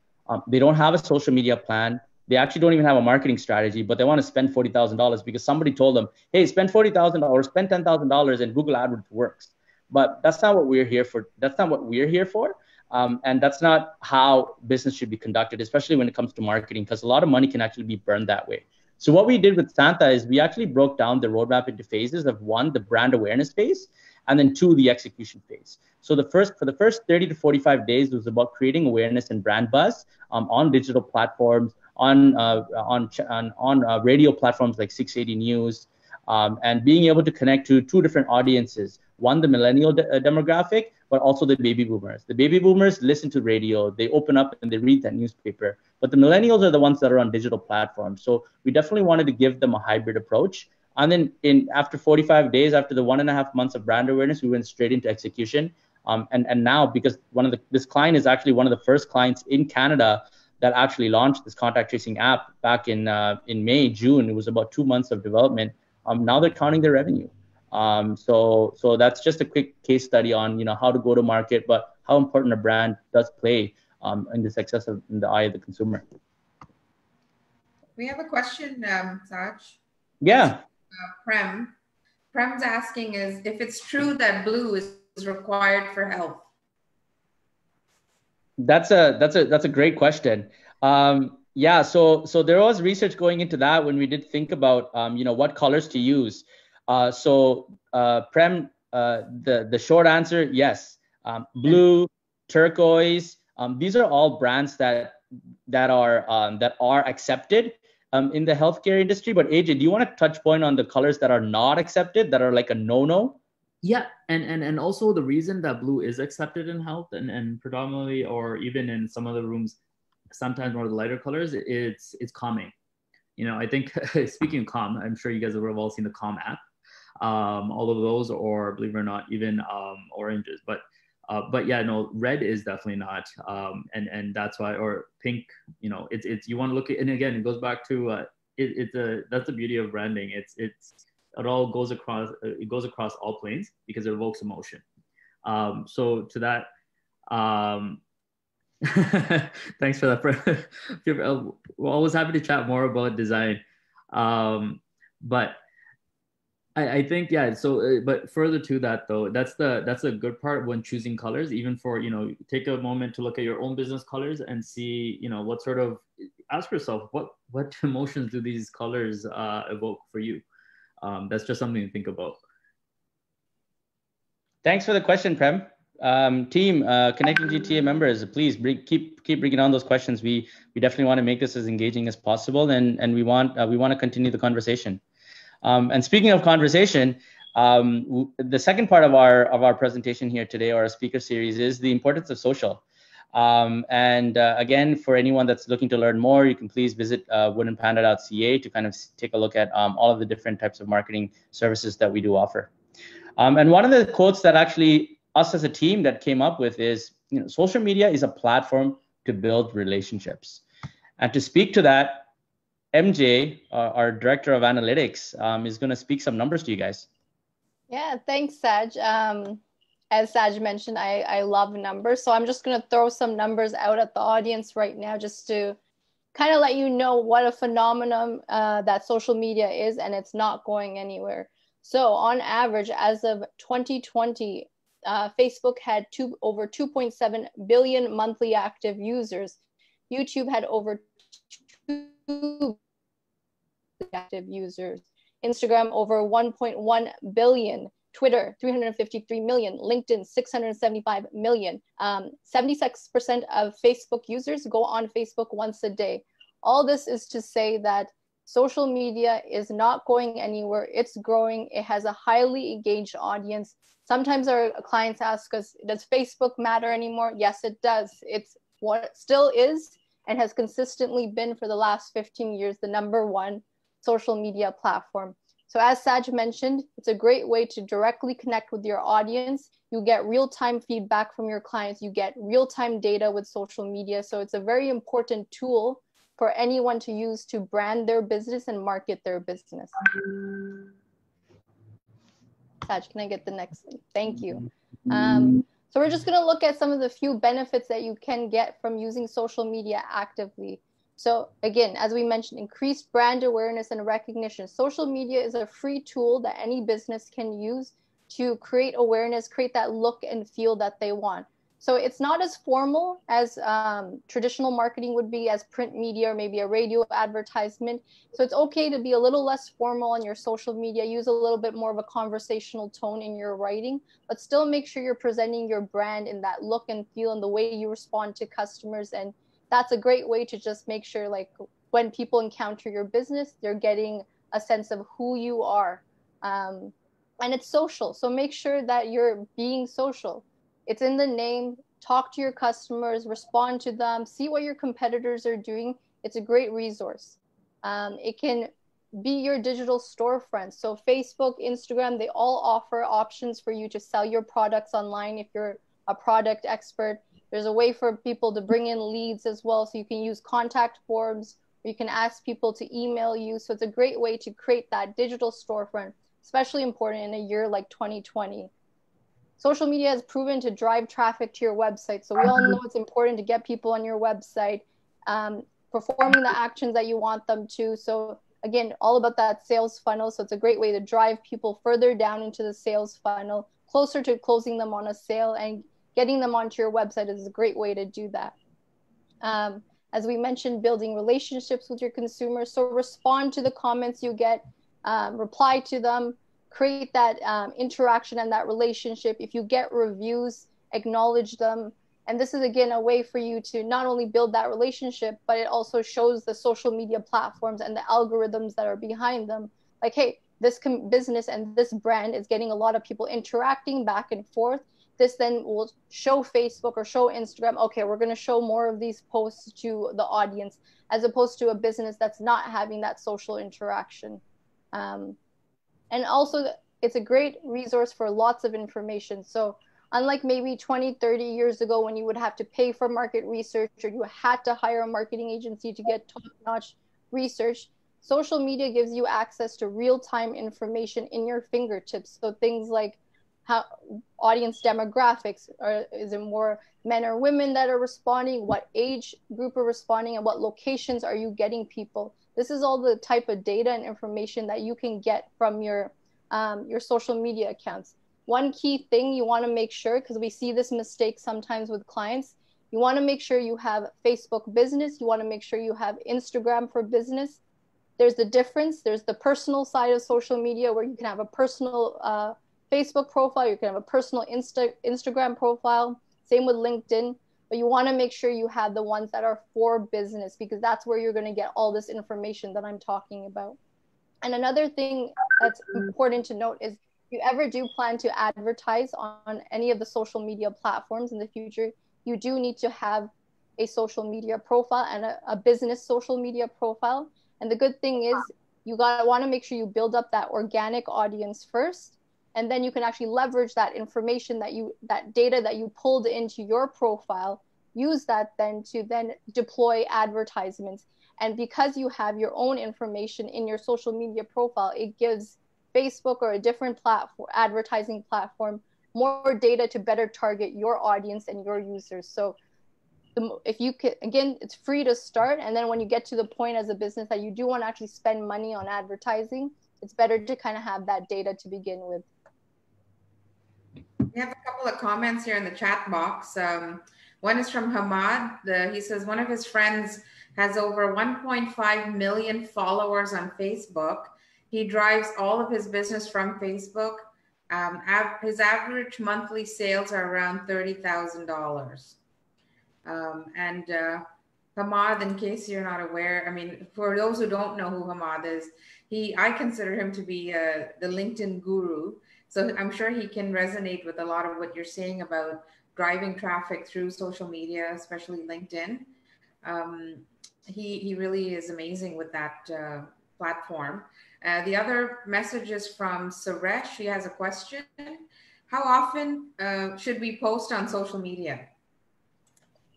They don't have a social media plan. They actually don't even have a marketing strategy, but they want to spend $40,000 because somebody told them, hey, spend $40,000 or spend $10,000 and Google AdWords works. But that's not what we're here for. That's not what we're here for. And that's not how business should be conducted, especially when it comes to marketing, because a lot of money can actually be burned that way. So what we did with Santa is we actually broke down the roadmap into phases of one, the brand awareness phase, and then two, the execution phase. So for the first 30 to 45 days was about creating awareness and brand buzz on digital platforms, on radio platforms like 680 News, and being able to connect to two different audiences. One, the millennial demographic, but also the baby boomers. The baby boomers listen to radio, they open up and they read that newspaper, but the millennials are the ones that are on digital platforms. So we definitely wanted to give them a hybrid approach. And then after 45 days, after the 1.5 months of brand awareness, we went straight into execution. And now, because this client is actually one of the first clients in Canada that actually launched this contact tracing app back in May, June. It was about 2 months of development. Now they're counting their revenue. So that's just a quick case study on how to go to market, but how important a brand does play in the success in the eye of the consumer. We have a question, Saj. Yeah. Prem's asking is if it's true that blue is required for health. That's a great question. Yeah, so there was research going into that when we did think about what colors to use. Prem, the short answer, yes. Blue, turquoise, these are all brands that are accepted in the healthcare industry. But AJ, do you want to touch point on the colors that are not accepted, that are like a no-no? Yeah, and also the reason that blue is accepted in health and predominantly, or even in some other rooms, sometimes one of the lighter colors, it's calming. I think speaking of calm, I'm sure you guys have all seen the Calm app. All of those, or believe it or not, even oranges. But yeah, no, red is definitely not. And that's why, or pink. It's you want to look at, and again, it goes back to that's the beauty of branding. It all goes across. It goes across all planes because it evokes emotion. So to that, thanks for that. We're always happy to chat more about design. But I think, yeah. So, but further to that though, that's a good part when choosing colors. Even for take a moment to look at your own business colors and see what sort of, ask yourself what emotions do these colors evoke for you. That's just something to think about. Thanks for the question, Prem. Team, Connecting GTA members, please keep bringing on those questions. We definitely want to make this as engaging as possible, and we want to continue the conversation. And speaking of conversation, the second part of our presentation here today, or our speaker series, is the importance of social. Again, for anyone that's looking to learn more, you can please visit woodenpanda.ca to kind of take a look at all of the different types of marketing services that we do offer. And one of the quotes that actually us as a team that came up with is, social media is a platform to build relationships. And to speak to that, MJ, our director of analytics, is going to speak some numbers to you guys. Yeah, thanks, Saj. As Saj mentioned, I love numbers. So I'm just going to throw some numbers out at the audience right now just to kind of let you know what a phenomenon that social media is, and it's not going anywhere. So on average, as of 2020, Facebook had over 2.7 billion monthly active users. YouTube had over 2 billion active users. Instagram over 1.1 billion. Twitter, 353 million. LinkedIn, 675 million. 76% of Facebook users go on Facebook once a day. All this is to say that social media is not going anywhere. It's growing. It has a highly engaged audience. Sometimes our clients ask us, does Facebook matter anymore? Yes, it does. It's what it still is and has consistently been for the last 15 years, the #1 social media platform. So as Saj mentioned, it's a great way to directly connect with your audience. You get real-time feedback from your clients. You get real-time data with social media. So it's a very important tool for anyone to use to brand their business and market their business. Saj, can I get the next one? Thank you. So we're just going to look at some of the few benefits that you can get from using social media actively. So again, as we mentioned, increased brand awareness and recognition. Social media is a free tool that any business can use to create awareness, create that look and feel that they want. So it's not as formal as traditional marketing would be, as print media or maybe a radio advertisement. So it's okay to be a little less formal on your social media, use a little bit more of a conversational tone in your writing, but still make sure you're presenting your brand in that look and feel and the way you respond to customers. And that's a great way to just make sure, like, when people encounter your business, they're getting a sense of who you are. And it's social. So make sure that you're being social. It's in the name. Talk to your customers, respond to them, see what your competitors are doing. It's a great resource. It can be your digital storefront. So Facebook, Instagram, they all offer options for you to sell your products online if you're a product expert. There's a way for people to bring in leads as well. So you can use contact forms, or you can ask people to email you. So it's a great way to create that digital storefront, especially important in a year like 2020. Social media has proven to drive traffic to your website. So we all know it's important to get people on your website, performing the actions that you want them to. So again, all about that sales funnel. So it's a great way to drive people further down into the sales funnel, closer to closing them on a sale, and getting them onto your website is a great way to do that. As we mentioned, building relationships with your consumers. So respond to the comments you get, reply to them, create that interaction and that relationship. If you get reviews, acknowledge them. And this is, again, a way for you to not only build that relationship, but it also shows the social media platforms and the algorithms that are behind them. Like, hey, this business and this brand is getting a lot of people interacting back and forth. This then will show Facebook or show Instagram, okay, we're going to show more of these posts to the audience, as opposed to a business that's not having that social interaction. And also, it's a great resource for lots of information. So unlike maybe 20, 30 years ago when you would have to pay for market research, or you had to hire a marketing agency to get top-notch research, social media gives you access to real-time information in your fingertips. So things like how audience demographics, is it more men or women that are responding, what age group are responding, and what locations are you getting people. This is all the type of data and information that you can get from your social media accounts. One key thing you want to make sure, because we see this mistake sometimes with clients, you want to make sure you have Facebook business. You want to make sure you have Instagram for business. There's the difference. There's the personal side of social media where you can have a personal Facebook profile. You can have a personal Instagram profile. Same with LinkedIn. But you want to make sure you have the ones that are for business, because that's where you're going to get all this information that I'm talking about. And another thing that's important to note is, if you ever do plan to advertise on any of the social media platforms in the future, you do need to have a social media profile and a business social media profile. And the good thing is, you want to make sure you build up that organic audience first, and then you can actually leverage that information that data that you pulled into your profile, use that then to deploy advertisements. And because you have your own information in your social media profile, it gives Facebook or a different platform, advertising platform, more data to better target your audience and your users. So if you can, again, it's free to start. And then when you get to the point as a business that you do want to actually spend money on advertising, it's better to kind of have that data to begin with. We have a couple of comments here in the chat box. One is from Hamad. He says one of his friends has over 1.5 million followers on Facebook. He drives all of his business from Facebook. His average monthly sales are around $30,000. And Hamad, in case you're not aware, I mean, for those who don't know who Hamad is, I consider him to be the LinkedIn guru. So I'm sure he can resonate with a lot of what you're saying about driving traffic through social media, especially LinkedIn. He really is amazing with that platform. The other message is from Suresh. He has a question. How often should we post on social media?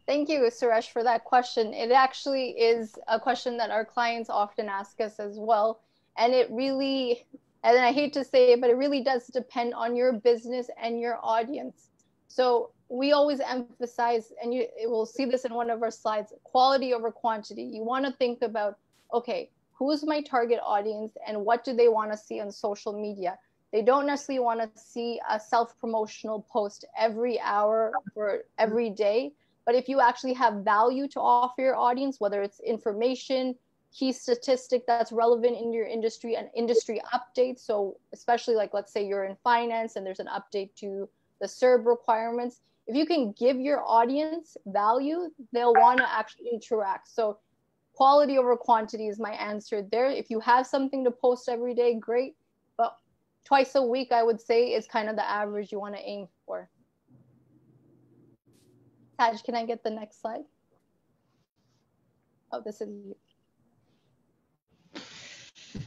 Thank you, Suresh, for that question. It actually is a question that our clients often ask us as well. And it really, and I hate to say it, but it really does depend on your business and your audience. So we always emphasize, and you will see this in one of our slides, quality over quantity. You want to think about, okay, who's my target audience and what do they want to see on social media? They don't necessarily want to see a self-promotional post every hour or every day. But if you actually have value to offer your audience, whether it's information, key statistic that's relevant in your industry, and industry updates. So especially like, let's say you're in finance and there's an update to the CERB requirements. If you can give your audience value, they'll want to actually interact. So quality over quantity is my answer there. If you have something to post every day, great. But twice a week, I would say, is kind of the average you want to aim for. Saj, can I get the next slide? Oh, this is you.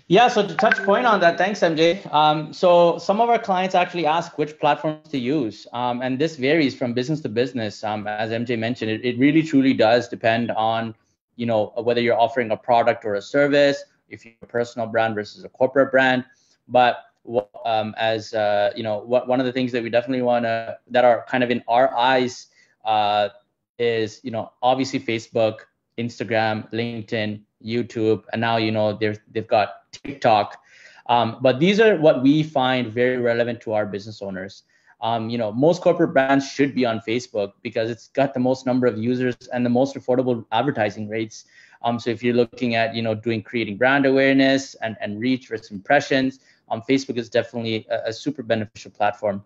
Yeah, so to touch point on that, thanks, MJ. So some of our clients actually ask which platforms to use, and this varies from business to business. As MJ mentioned, it really truly does depend on, whether you're offering a product or a service, if you're a personal brand versus a corporate brand. But as one of the things that we definitely that are kind of in our eyes, is obviously Facebook, Instagram, LinkedIn, YouTube, and now they've got TikTok. But these are what we find very relevant to our business owners. Most corporate brands should be on Facebook because it's got the most number of users and the most affordable advertising rates. So if you're looking at creating brand awareness and reach versus impressions, Facebook is definitely a super beneficial platform.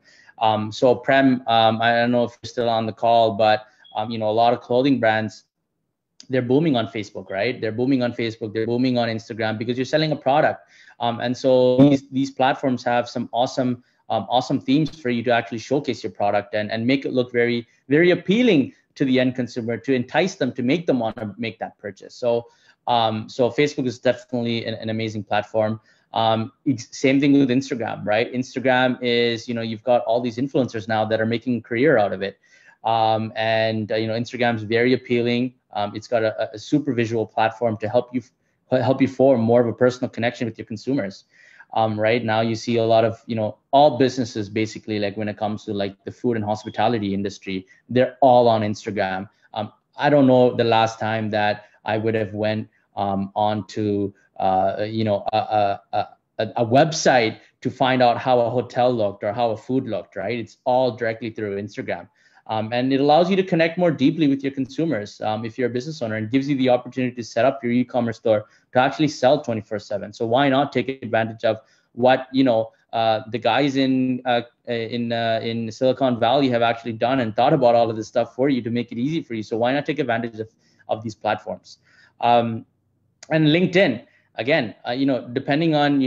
So Prem, I don't know if you're still on the call, but a lot of clothing brands, they're booming on Facebook, right? They're booming on Facebook, they're booming on Instagram because you're selling a product. And so these platforms have some awesome themes for you to actually showcase your product and make it look very, very appealing to the end consumer, to entice them, to make them want to make that purchase. So Facebook is definitely an amazing platform. Same thing with Instagram, right? Instagram is, you've got all these influencers now that are making a career out of it. Instagram is very appealing. It's got a super visual platform to help you form more of a personal connection with your consumers. Right now, you see a lot of all businesses basically, like when it comes to like the food and hospitality industry, they're all on Instagram. I don't know the last time that I would have went onto a website to find out how a hotel looked or how a food looked. Right? It's all directly through Instagram. And it allows you to connect more deeply with your consumers if you're a business owner, and gives you the opportunity to set up your e-commerce store to actually sell 24/7. So why not take advantage of what the guys in Silicon Valley have actually done and thought about all of this stuff for you to make it easy for you. So why not take advantage of these platforms? And LinkedIn. Again, depending on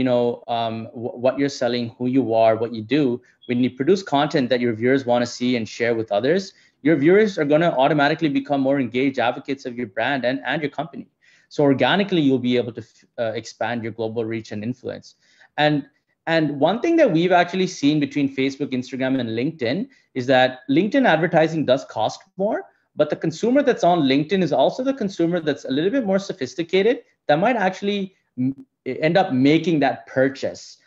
what you're selling, who you are, what you do, when you produce content that your viewers want to see and share with others, your viewers are going to automatically become more engaged advocates of your brand and your company. So organically, you'll be able to expand your global reach and influence. And one thing that we've actually seen between Facebook, Instagram, and LinkedIn is that LinkedIn advertising does cost more, but the consumer that's on LinkedIn is also the consumer that's a little bit more sophisticated, that might actually end up making that purchase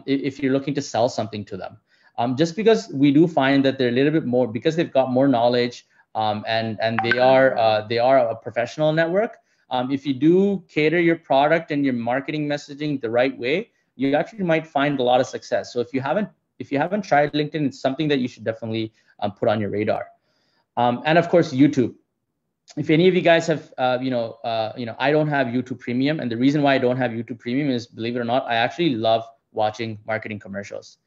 if you're looking to sell something to them. Just because we do find that they're a little bit more, because they've got more knowledge and they are a professional network. If you do cater your product and your marketing messaging the right way, you actually might find a lot of success. So if you haven't tried LinkedIn, it's something that you should definitely put on your radar. And of course, YouTube. If any of you guys have, I don't have YouTube Premium, and the reason why I don't have YouTube Premium is, believe it or not, I actually love watching marketing commercials.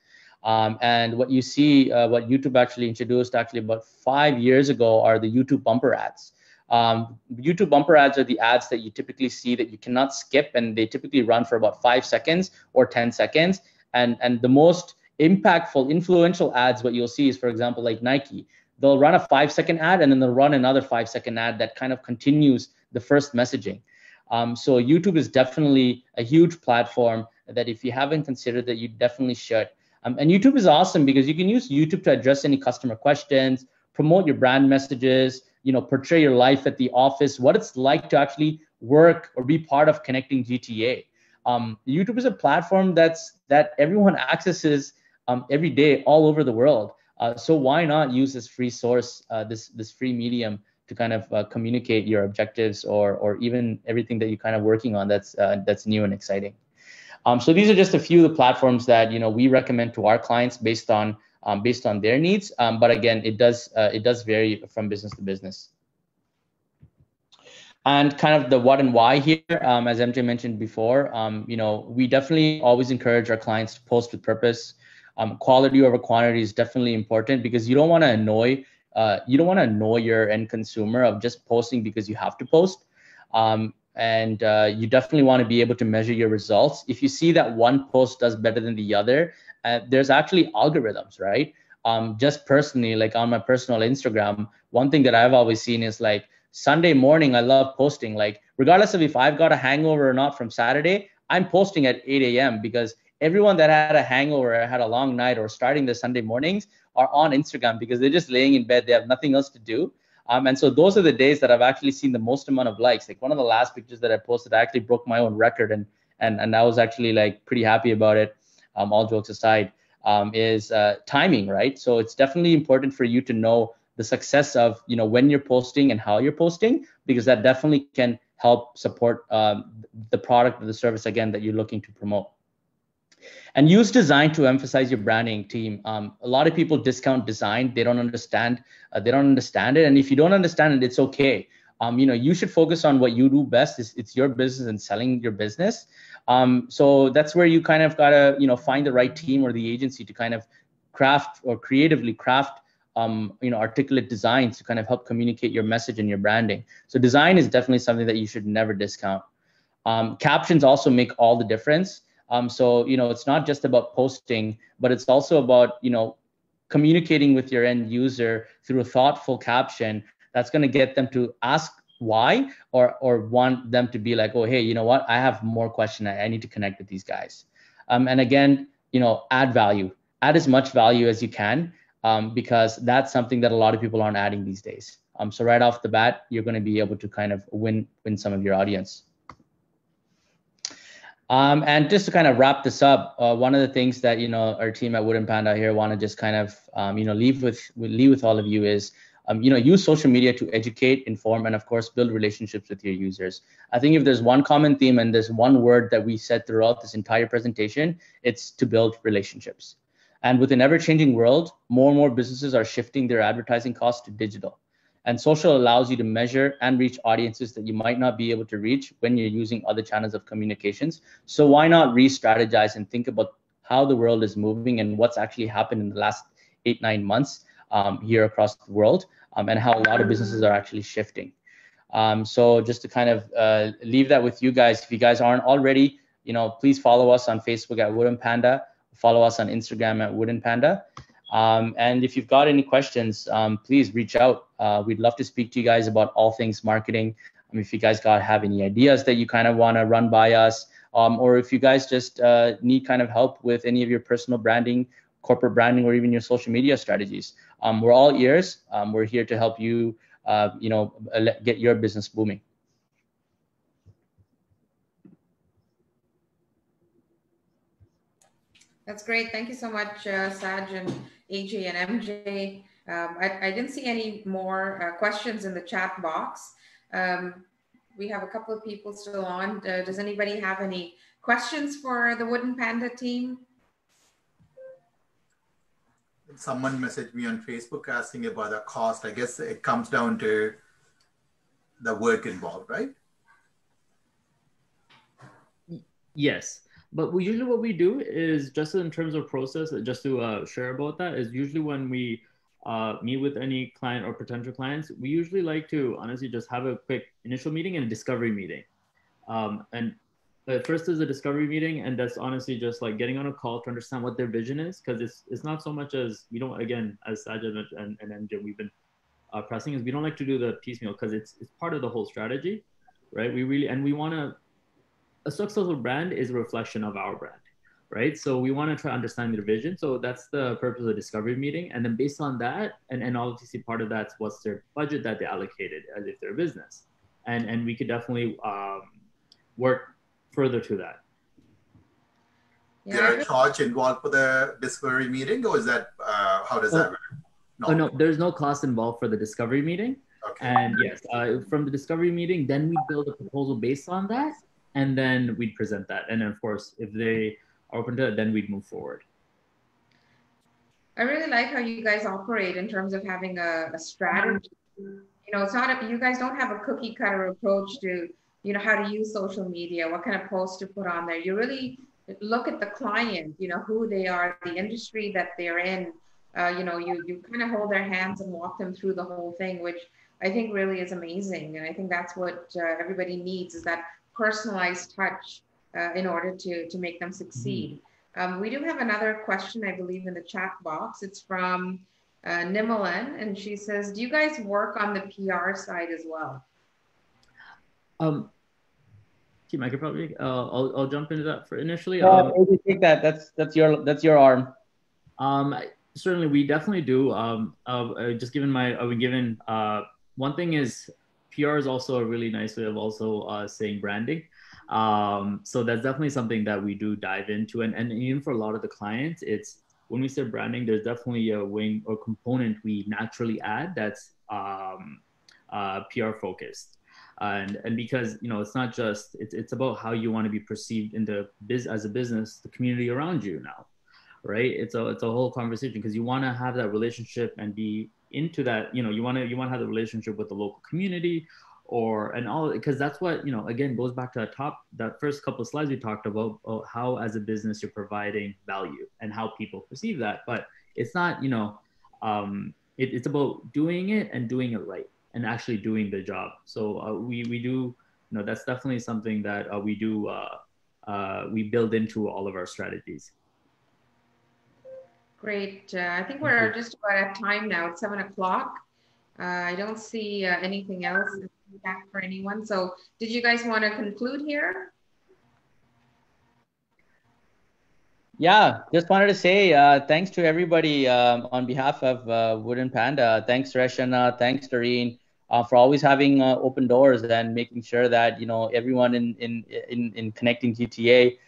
And what you see, what YouTube actually introduced actually about 5 years ago, are the YouTube bumper ads. YouTube bumper ads are the ads that you typically see that you cannot skip, and they typically run for about 5 seconds or 10 seconds. And the most impactful, influential ads, what you'll see is, for example, like Nike. They'll run a 5-second ad, and then they'll run another 5-second ad that kind of continues the first messaging. So YouTube is definitely a huge platform that if you haven't considered that, you definitely should. And YouTube is awesome because you can use YouTube to address any customer questions, promote your brand messages, portray your life at the office, what it's like to actually work or be part of connecting GTA. YouTube is a platform that everyone accesses every day all over the world. So why not use this free source, this free medium to kind of communicate your objectives or even everything that you're kind of working on that's new and exciting. So these are just a few of the platforms that we recommend to our clients based on their needs. But again, it does vary from business to business. And kind of the what and why here, as MJ mentioned before, we definitely always encourage our clients to post with purpose. Quality over quantity is definitely important because you don't want to annoy your end consumer of just posting because you have to post. And you definitely want to be able to measure your results. If you see that one post does better than the other, there's actually algorithms, right? just personally, like on my personal Instagram, one thing that I've always seen is like Sunday morning, I love posting. Like regardless of if I've got a hangover or not from Saturday, I'm posting at 8 a.m. because everyone that had a hangover, had a long night, or starting the Sunday mornings are on Instagram because they're just laying in bed. They have nothing else to do. And so those are the days that I've actually seen the most amount of likes. Like one of the last pictures that I posted, I actually broke my own record, and I was actually like pretty happy about it. All jokes aside, is timing, right? So it's definitely important for you to know the success of, you know, when you're posting and how you're posting, because that definitely can help support the product or the service again that you're looking to promote. And use design to emphasize your branding, team. A lot of people discount design. They don't understand. They don't understand it. And if you don't understand it, it's okay. You know, you should focus on what you do best. It's your business and selling your business. So that's where you kind of gotta, you know, find the right team or the agency to kind of craft or creatively craft, you know, articulate designs to kind of help communicate your message and your branding. So design is definitely something that you should never discount. Captions also make all the difference. So, you know, it's not just about posting, but it's also about, you know, communicating with your end user through a thoughtful caption that's going to get them to ask why, or want them to be like, oh, hey, you know what? I have more question. I need to connect with these guys. And again, you know, add value, add as much value as you can, because that's something that a lot of people aren't adding these days. So right off the bat, you're going to be able to kind of win some of your audience. And just to kind of wrap this up, one of the things that, you know, our team at Wooden Panda here want to just kind of, you know, leave with all of you is, you know, use social media to educate, inform, and of course, build relationships with your users. I think if there's one common theme and there's one word that we said throughout this entire presentation, it's to build relationships. And with an ever-changing world, more and more businesses are shifting their advertising costs to digital. And social allows you to measure and reach audiences that you might not be able to reach when you're using other channels of communications. So why not re-strategize and think about how the world is moving and what's actually happened in the last 8-9 months here across the world, and how a lot of businesses are actually shifting. So just to kind of leave that with you guys, if you guys aren't already, you know, please follow us on Facebook at Wooden Panda, follow us on Instagram at Wooden Panda. And if you've got any questions, please reach out. We'd love to speak to you guys about all things marketing. If you guys have any ideas that you kind of want to run by us, or if you guys just need kind of help with any of your personal branding, corporate branding, or even your social media strategies, we're all ears. We're here to help you, you know, get your business booming. That's great. Thank you so much, Saj and AJ and MJ. I didn't see any more questions in the chat box. We have a couple of people still on. Does anybody have any questions for the Wooden Panda team? Someone messaged me on Facebook asking about the cost. I guess it comes down to the work involved, right? Yes. But usually what we do is, just in terms of process, just to share about that, is usually when we meet with any client or potential clients, we usually like to honestly just have a quick initial meeting and a discovery meeting. And first is a discovery meeting, and that's honestly just like getting on a call to understand what their vision is, because it's not so much as, we don't, again, as Sajid and MJ, we've been pressing, is we don't like to do the piecemeal, because it's part of the whole strategy, right? We want to, a successful brand is a reflection of our brand, right? So we want to try to understand their vision. So that's the purpose of the discovery meeting. And then based on that, and obviously part of that's what's their budget that they allocated as if they're a business. And we could definitely work further to that. Is there a charge involved for the discovery meeting, or is that, how does that work? No. Oh, no, there's no cost involved for the discovery meeting. Okay. And yes, from the discovery meeting, then we build a proposal based on that. And then we'd present that. And then of course, if they are open to it, then we'd move forward. I really like how you guys operate in terms of having a strategy. You know, it's not, you guys don't have a cookie cutter approach to, you know, how to use social media, what kind of posts to put on there. You really look at the client, you know, who they are, the industry that they're in. You know, you kind of hold their hands and walk them through the whole thing, which I think really is amazing. And I think that's what everybody needs, is that personalized touch in order to make them succeed. We do have another question, I believe, in the chat box. It's from Nimelan, and she says, do you guys work on the PR side as well? Kim, I could probably I'll jump into that for initially. Maybe take that. That's your arm. Certainly, we definitely do. Just given I've been given one thing is PR is also a really nice way of also saying branding. So that's definitely something that we do dive into, and even for a lot of the clients, it's when we say branding, there's definitely a wing or component we naturally add that's PR focused. And because it's not just it's about how you want to be perceived in the as a business, the community around you now, right? It's a whole conversation because you want to have that relationship and be into that. You want to have the relationship with the local community, and all, because that's what again goes back to that first couple of slides we talked about how as a business you're providing value and how people perceive that. But it's not it's about doing it and doing it right and actually doing the job. So we do, that's definitely something that we do, we build into all of our strategies. Great. I think we're just about at time now. It's 7 o'clock. I don't see anything else back for anyone. So did you guys want to conclude here? Yeah, just wanted to say thanks to everybody on behalf of Wooden Panda. Thanks, Suresh, thanks, Doreen, for always having open doors and making sure that everyone in connecting GTA,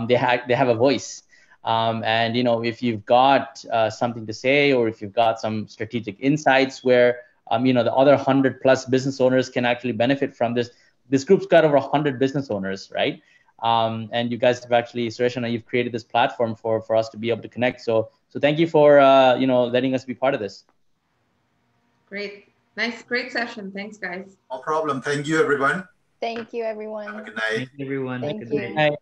they have a voice. And if you've got something to say, or if you've got some strategic insights where the other 100+ business owners can actually benefit from this. This group's got over 100 business owners, right? And you guys have actually, Suresh, you've created this platform for us to be able to connect. So thank you for letting us be part of this. Great, nice, great session. Thanks, guys. No problem. Thank you, everyone. Thank you, everyone. Have a good night. Thank you, everyone. Thank Good you. night. Good night.